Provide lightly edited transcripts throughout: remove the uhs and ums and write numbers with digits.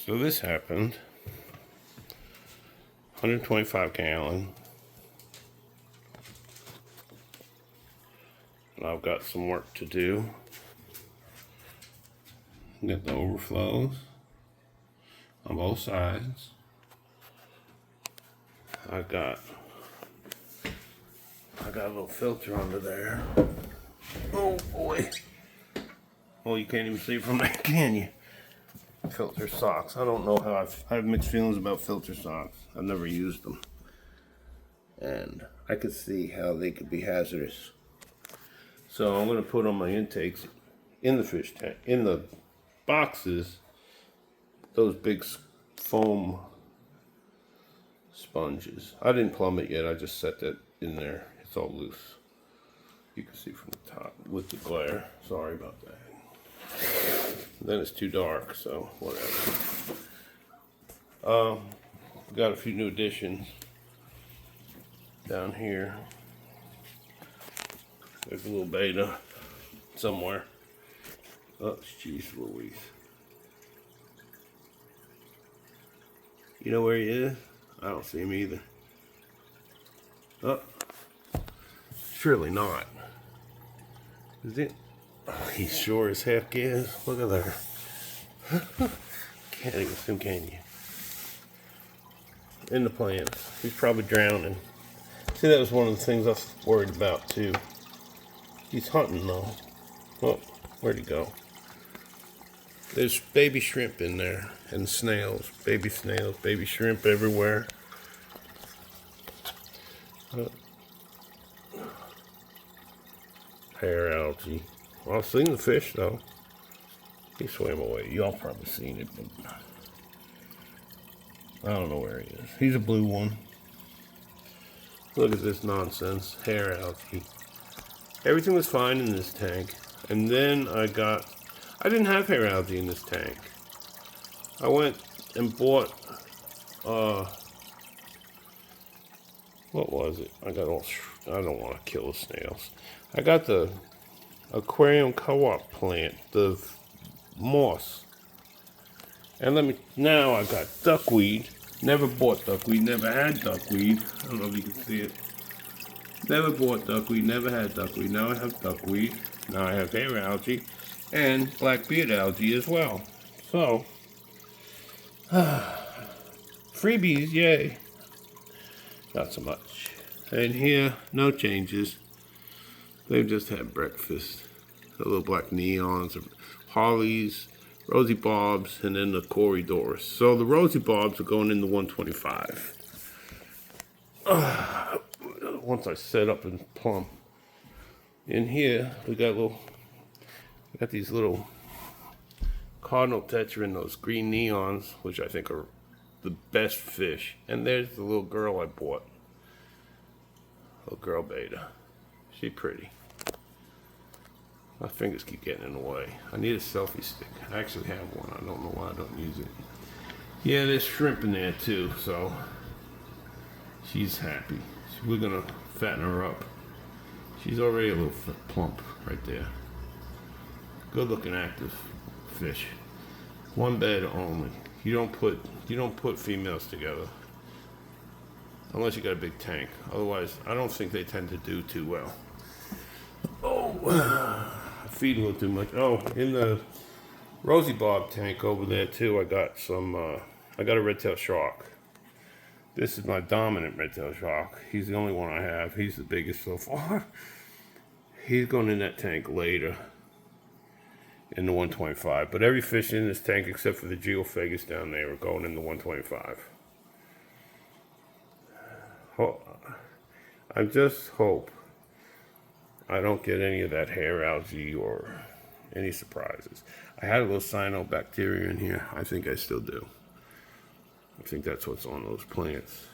So this happened, 125 gallon, and I've got some work to do. Get the overflows on both sides. I got a little filter under there. Oh boy. Well, you can't even see from there, can you? Filter socks. I don't know how I have mixed feelings about filter socks. I've never used them. And I could see how they could be hazardous. So I'm going to put on my intakes in the fish tank, in the boxes, those big foam sponges. I didn't plumb it yet. I just set that in there. It's all loose. You can see from the top with the glare. Sorry about that. Then it's too dark, so whatever. We got a few new additions down here. There's a little beta somewhere. Oh, jeez Louise. You know where he is? I don't see him either. Oh, surely not. Is it? Oh, he sure as heck is. Look at there. Can't even swim, can you? In the plants. He's probably drowning. See, that was one of the things I was worried about too. He's hunting though. Oh, where'd he go? There's baby shrimp in there and snails, baby shrimp everywhere. Hair algae. Well, I've seen the fish though. He swam away. Y'all probably seen it, but I don't know where he is. He's a blue one. Look at this nonsense. Hair algae. Everything was fine in this tank. And then I didn't have hair algae in this tank. I went and bought, what was it? I don't want to kill the snails. I got the Aquarium co-op plant, the moss. And now I got duckweed. Never bought duckweed, never had duckweed. I don't know if you can see it. Never bought duckweed, never had duckweed. Now I have duckweed. Now I have hair algae and black beard algae as well. So, freebies, yay. Not so much. And here, no changes. They've just had breakfast. The little black neons, hollies, rosy bobs, and then the corridors. So the rosy bobs are going in the 125. Once I set up and plumb. In here, we got these little cardinal tetra and those green neons, which I think are the best fish. And there's the little girl I bought. Little girl beta. She's pretty. My fingers keep getting in the way. I need a selfie stick. I actually have one. I don't know why I don't use it. Yeah, there's shrimp in there too, so she's happy. We're gonna fatten her up. She's already a little plump right there. Good looking active fish. One bed only. You don't put females together unless you got a big tank. Otherwise, I don't think they tend to do too well. Oh, I feed a little too much. Oh, in the rosy bob tank over there too, I got a red-tailed shark. This is my dominant red-tailed shark. He's the only one I have. He's the biggest so far. He's going in that tank later in the 125. But every fish in this tank except for the geophagus down there are going in the 125. I just hope I don't get any of that hair algae or any surprises. I had a little cyanobacteria in here. I think I still do. I think that's what's on those plants.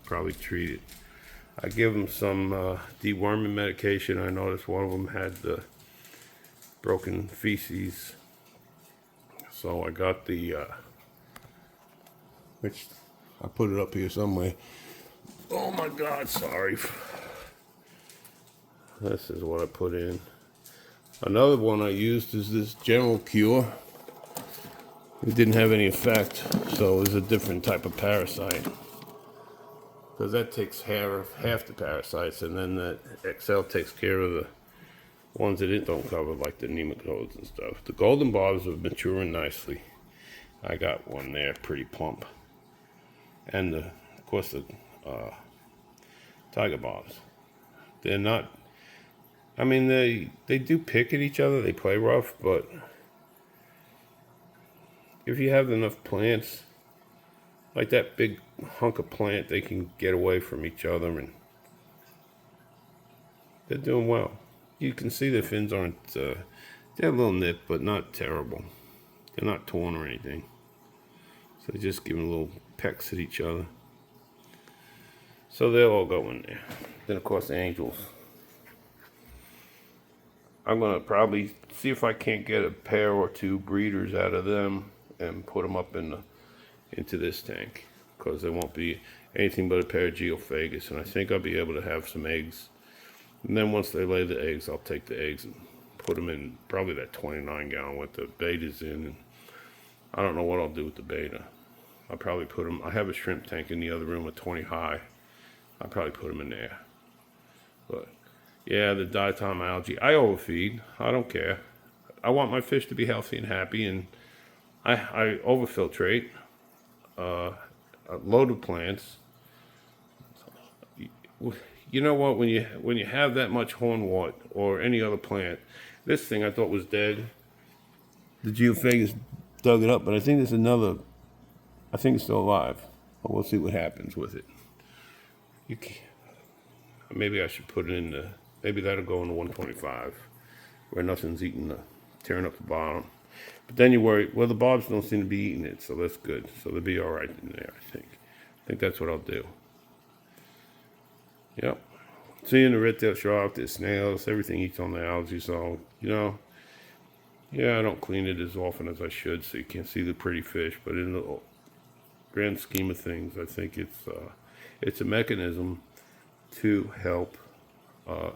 Probably treat it. I give them some deworming medication. I noticed one of them had the broken feces. So I got which I put it up here somewhere. Oh my God, sorry. This is what I put in. Another one I used is this General Cure. it didn't have any effect, so it was a different type of parasite. Because that takes half the parasites, and then that XL takes care of the ones that it don't cover, like the nematodes and stuff. The golden barbs are maturing nicely. I got one there, pretty plump. And of course the tiger barbs. They're not, I mean, they do pick at each other, they play rough, but if you have enough plants, like that big hunk of plant, they can get away from each other, and they're doing well. You can see their fins aren't, they're a little nipped, but not terrible. They're not torn or anything. So they're just giving little pecks at each other. So they'll all go in there. Then of course the angels. I'm gonna probably see if I can't get a pair or two breeders out of them and put them up into this tank, because there won't be anything but a pair of geophagus, and I think I'll be able to have some eggs. And then once they lay the eggs, I'll take the eggs and put them in probably that 29 gallon with the betas in. And I don't know what I'll do with the beta. I'll probably put them, I have a shrimp tank in the other room with 20 high. I'll probably put them in there. But yeah, the diatom algae, I overfeed. I don't care. I want my fish to be healthy and happy, and I overfiltrate a load of plants. You know what? When you have that much hornwort or any other plant, this thing I thought was dead. The geophagus dug it up, but I think there's another. I think it's still alive. But we'll see what happens with it. Maybe I should put it in the. Maybe that'll go in the 125, where nothing's tearing up the bottom. But then you worry. Well, the barbs don't seem to be eating it, so that's good. So they'll be all right in there. I think that's what I'll do. Yep. Seeing the red-tailed shark, the snails, everything eats on the algae. So, yeah, I don't clean it as often as I should, so you can't see the pretty fish. But in the grand scheme of things, I think it's a mechanism to help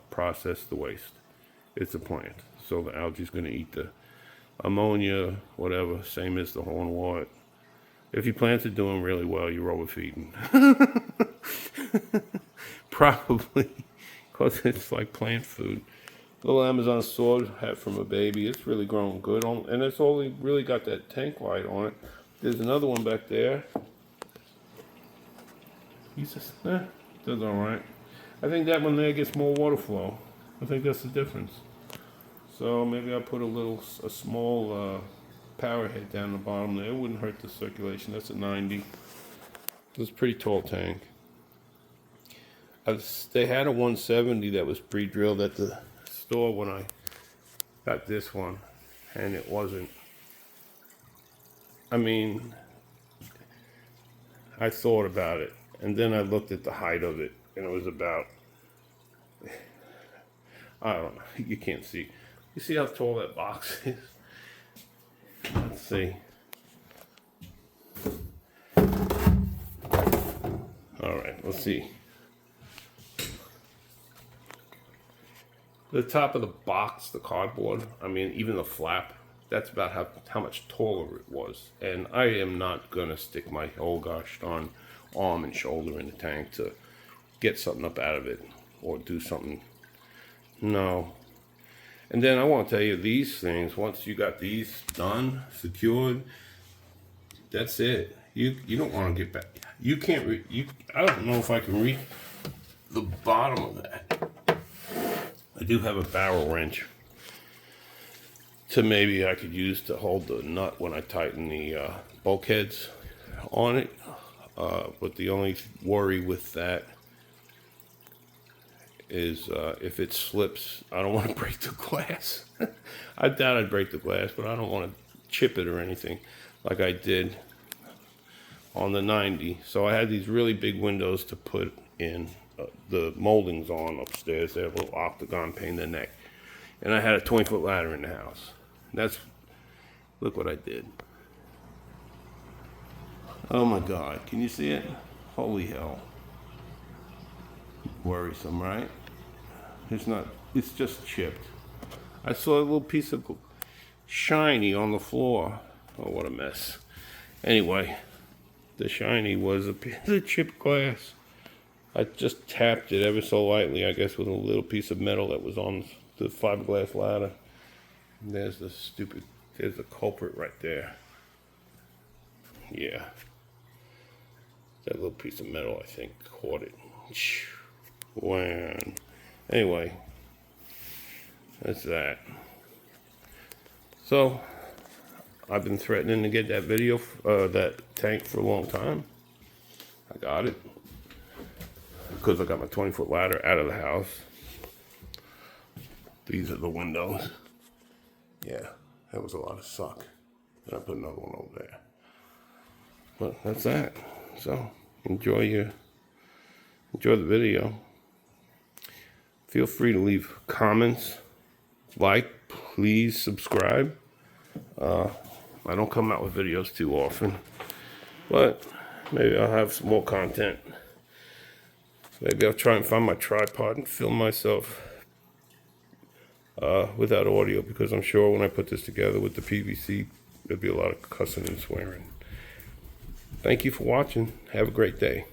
process the waste. It's a plant, so the algae's going to eat the ammonia, whatever, same as the hornwort. If your plants are doing really well, you're overfeeding. Probably, because it's like plant food. Little Amazon sword had from a baby. It's really grown good, and it's only really got that tank light on it. There's another one back there. He's just, does all right. I think that one there gets more water flow. I think that's the difference. So maybe I'll put a small power head down the bottom there. It wouldn't hurt the circulation. That's a 90. It's a pretty tall tank. They had a 170 that was pre-drilled at the store when I got this one, and it wasn't. I mean, I thought about it, and then I looked at the height of it, and it was about, I don't know, you can't see. You see how tall that box is? Let's see. All right, let's see. The top of the box, the cardboard, I mean, even the flap, that's about how much taller it was. And I am not going to stick my whole gosh darn arm and shoulder in the tank to get something up out of it or do something. No. And then I want to tell you, these things, once you got these done, secured, that's it. You don't want to get back. You can't I don't know if I can reach the bottom of that. I do have a barrel wrench to maybe I could use to hold the nut when I tighten the bulkheads on it. But the only worry with that is if it slips, I don't want to break the glass. I doubt I'd break the glass, but I don't want to chip it or anything like I did on the 90. So I had these really big windows to put in the moldings on upstairs. They have a little octagon paint in the neck. And I had a 20-foot ladder in the house. Look what I did. Oh my God, can you see it? Holy hell. Worrisome, right? It's just chipped. I saw a little piece of shiny on the floor. Oh, what a mess. Anyway, the shiny was a piece of chipped glass. I just tapped it ever so lightly, I guess, with a little piece of metal that was on the fiberglass ladder. And there's the culprit right there. Yeah. That little piece of metal, I think, caught it. Wow. Anyway, that's that. So, I've been threatening to get that that tank for a long time. I got it. Because I got my 20-foot ladder out of the house. These are the windows. Yeah, that was a lot of suck. And I put another one over there. But that's that. So, enjoy the video. Feel free to leave comments. Please subscribe. I don't come out with videos too often. But maybe I'll have some more content. Maybe I'll try and find my tripod and film myself without audio, because I'm sure when I put this together with the PVC, there'll be a lot of cussing and swearing. Thank you for watching. Have a great day.